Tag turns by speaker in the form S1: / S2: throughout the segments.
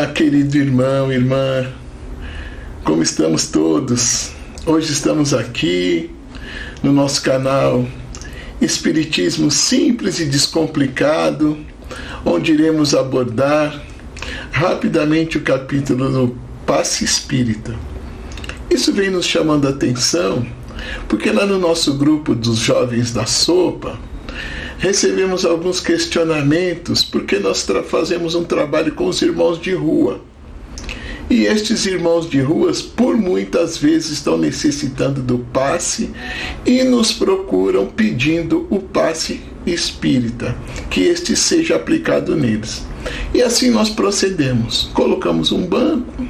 S1: Olá, querido irmão, irmã, como estamos todos? Hoje estamos aqui no nosso canal Espiritismo Simples e Descomplicado, onde iremos abordar rapidamente o capítulo do Passe Espírita. Isso vem nos chamando a atenção, porque lá no nosso grupo dos jovens da sopa, recebemos alguns questionamentos, porque nós fazemos um trabalho com os irmãos de rua. E estes irmãos de ruas, por muitas vezes, estão necessitando do passe e nos procuram pedindo o passe espírita, que este seja aplicado neles. E assim nós procedemos. Colocamos um banco,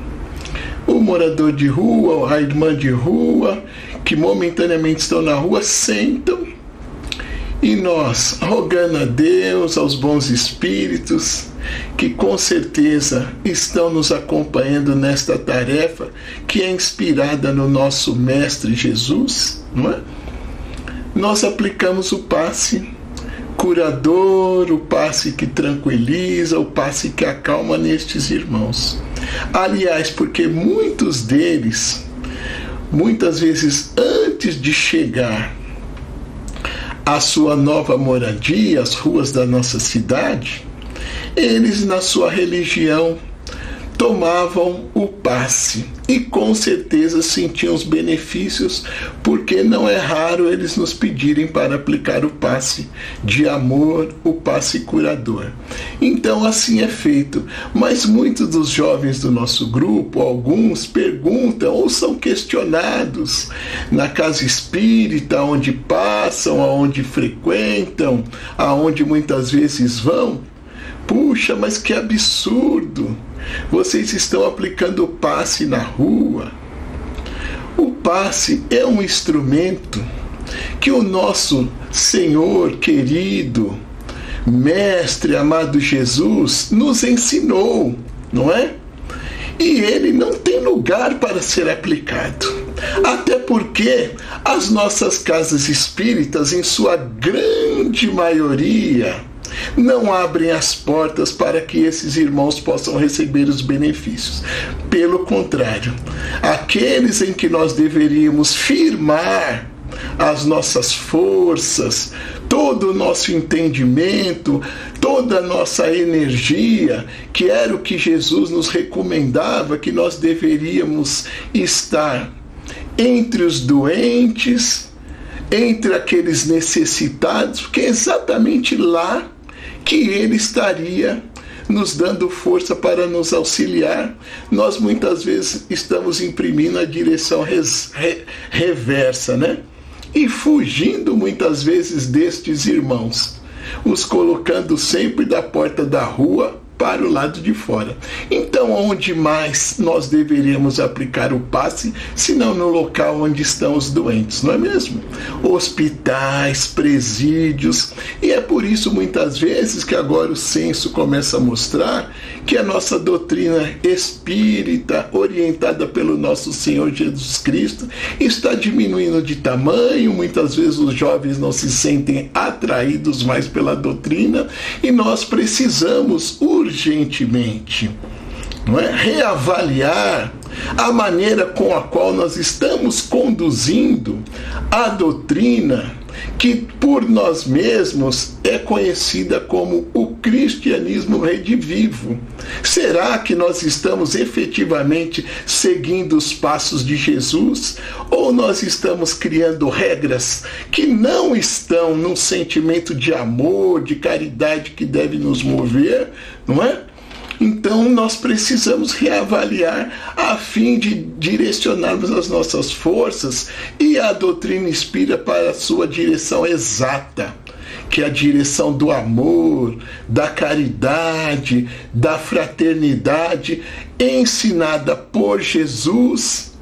S1: o morador de rua, a irmã de rua, que momentaneamente estão na rua, sentam. E nós, rogando a Deus, aos bons espíritos, que com certeza estão nos acompanhando nesta tarefa, que é inspirada no nosso Mestre Jesus, não é? Nós aplicamos o passe curador, o passe que tranquiliza, o passe que acalma nestes irmãos. Aliás, porque muitos deles, muitas vezes antes de chegar a sua nova moradia, as ruas da nossa cidade, eles na sua religião tomavam o passe e com certeza sentiam os benefícios, porque não é raro eles nos pedirem para aplicar o passe de amor, o passe curador. Então assim é feito, mas muitos dos jovens do nosso grupo, alguns perguntam ou são questionados na casa espírita, onde passam, aonde frequentam, aonde muitas vezes vão. Puxa, mas que absurdo! Vocês estão aplicando o passe na rua. O passe é um instrumento que o nosso Senhor querido, Mestre amado Jesus, nos ensinou, não é? E ele não tem lugar para ser aplicado. Até porque as nossas casas espíritas, em sua grande maioria, não abrem as portas para que esses irmãos possam receber os benefícios. Pelo contrário, aqueles em que nós deveríamos firmar as nossas forças, todo o nosso entendimento, toda a nossa energia, que era o que Jesus nos recomendava, que nós deveríamos estar entre os doentes, entre aqueles necessitados, porque é exatamente lá que ele estaria nos dando força para nos auxiliar. Nós muitas vezes estamos imprimindo a direção reversa, né? E fugindo muitas vezes destes irmãos, os colocando sempre da porta da rua para o lado de fora. Então, onde mais nós deveríamos aplicar o passe, se não no local onde estão os doentes, não é mesmo? Hospitais, presídios, e é por isso muitas vezes que agora o censo começa a mostrar que a nossa doutrina espírita, orientada pelo nosso Senhor Jesus Cristo, está diminuindo de tamanho. Muitas vezes os jovens não se sentem atraídos mais pela doutrina, e nós precisamos urgentemente, não é, reavaliar a maneira com a qual nós estamos conduzindo a doutrina que por nós mesmos é conhecida como o cristianismo redivivo. Será que nós estamos efetivamente seguindo os passos de Jesus? Ou nós estamos criando regras que não estão num sentimento de amor, de caridade que deve nos mover, não é? Então nós precisamos reavaliar a fim de direcionarmos as nossas forças e a doutrina espírita para a sua direção exata, que é a direção do amor, da caridade, da fraternidade, ensinada por Jesus,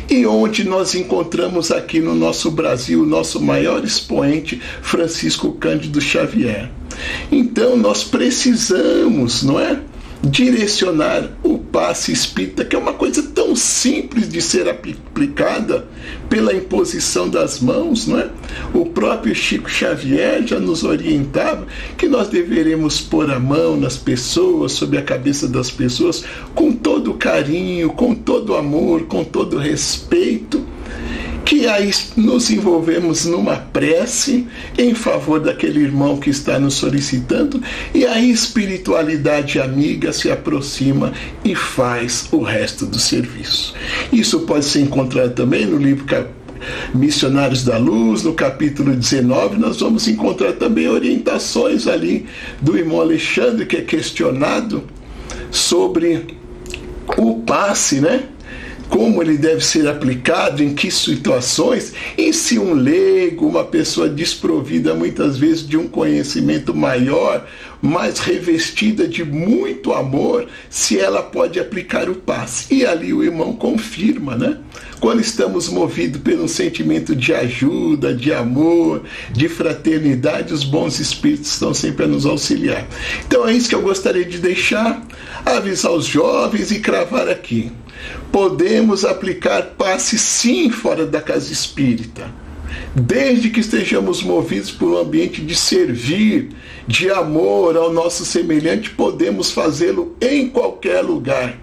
S1: e onde nós encontramos aqui no nosso Brasil o nosso maior expoente, Francisco Cândido Xavier. Então nós precisamos, não é, direcionar o passe espírita, que é uma coisa tão simples de ser aplicada pela imposição das mãos, não é? O próprio Chico Xavier já nos orientava que nós deveremos pôr a mão nas pessoas, sobre a cabeça das pessoas, com todo carinho, com todo amor, com todo respeito, que aí nos envolvemos numa prece em favor daquele irmão que está nos solicitando, e a espiritualidade amiga se aproxima e faz o resto do serviço. Isso pode ser encontrado também no livro Missionários da Luz, no capítulo 19, nós vamos encontrar também orientações ali do irmão Alexandre, que é questionado sobre o passe, né? Como ele deve ser aplicado, em que situações, e se um leigo, uma pessoa desprovida muitas vezes de um conhecimento maior, mas revestida de muito amor, se ela pode aplicar o passe. E ali o irmão confirma, né? Quando estamos movidos pelo sentimento de ajuda, de amor, de fraternidade, os bons espíritos estão sempre a nos auxiliar. Então é isso que eu gostaria de deixar, avisar os jovens e cravar aqui. Podemos aplicar passe sim fora da casa espírita, desde que estejamos movidos por um ambiente de servir, de amor ao nosso semelhante, podemos fazê-lo em qualquer lugar.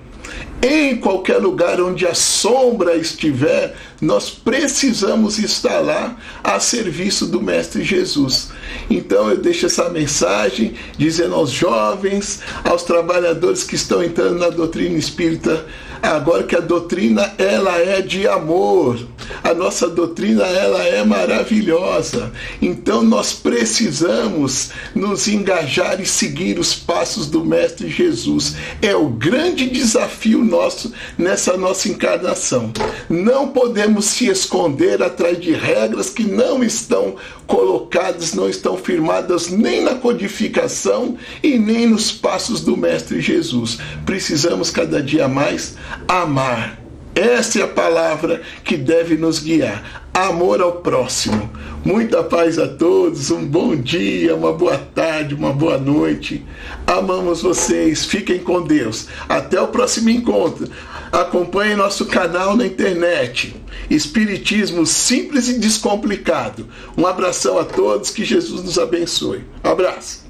S1: Em qualquer lugar onde a sombra estiver, nós precisamos estar lá a serviço do Mestre Jesus. Então eu deixo essa mensagem dizendo aos jovens, aos trabalhadores que estão entrando na doutrina espírita, agora que a doutrina ela é de amor, a nossa doutrina ela é maravilhosa, então nós precisamos nos engajar e seguir os passos do Mestre Jesus. É o grande desafio nosso nessa nossa encarnação. Não podemos se esconder atrás de regras que não estão colocadas, não estão firmadas nem na codificação e nem nos passos do Mestre Jesus. Precisamos cada dia mais amar. Essa é a palavra que deve nos guiar. Amor ao próximo. Muita paz a todos, um bom dia, uma boa tarde, uma boa noite. Amamos vocês, fiquem com Deus. Até o próximo encontro. Acompanhe nosso canal na internet. Espiritismo simples e descomplicado. Um abração a todos, que Jesus nos abençoe. Um abraço.